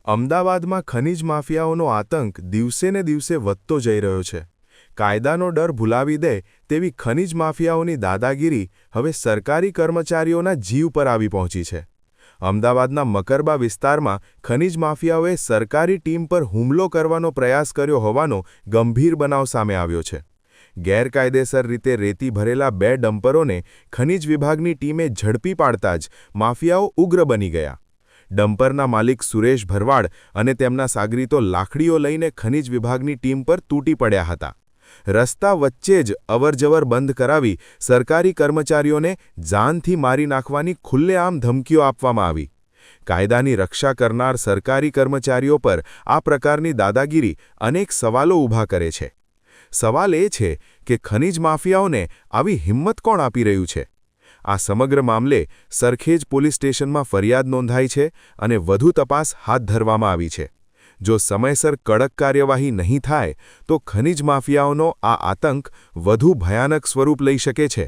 અમદાવાદમાં ખનીજ માફિયાઓનો આતંક દિવસેને દિવસે વધતો જઈ રહ્યો છે. કાયદાનો ડર ભૂલાવી દે તેવી ખનીજ માફિયાઓની દાદાગીરી હવે સરકારી કર્મચારીઓના જીવ પર આવી પહોંચી છે. અમદાવાદના મકરબા વિસ્તારમાં ખનીજ માફિયાઓએ સરકારી ટીમ પર હુમલો કરવાનો પ્રયાસ કર્યો હોવાનો ગંભીર બનાવ સામે આવ્યો છે. ગેરકાયદેસર રીતે રેતી ભરેલા 2 ડમ્પરોને ખનીજ વિભાગની ટીમે ઝડપી પાડતા જ માફિયાઓ ઉગ્ર બની ગયા. ડમ્પરના માલિક સુરેશ ભરવાડ અને તેમના સાગરીતો લાકડીઓ લઈને ખનીજ વિભાગની ટીમ પર તૂટી પડ્યા હતા. રસ્તા વચ્ચે જ અવરજવર બંધ કરાવી સરકારી કર્મચારીઓને જાનથી મારી નાખવાની ખુલ્લેઆમ ધમકીઓ આપવામાં આવી. કાયદાની રક્ષા કરનાર સરકારી કર્મચારીઓ પર આ પ્રકારની દાદાગીરી અનેક સવાલો ઊભા કરે છે. સવાલ એ છે કે ખનીજ માફિયાઓને આવી હિંમત કોણ આપી રહ્યું છે? આ સમગ્ર મામલે સરખેજ પોલીસ સ્ટેશનમાં ફરિયાદ નોંધાઈ છે અને વધુ તપાસ હાથ ધરવામાં આવી છે. જો સમયસર કડક કાર્યવાહી નહીં થાય તો ખનીજ માફિયાઓનો આ આતંક વધુ ભયાનક સ્વરૂપ લઈ શકે છે.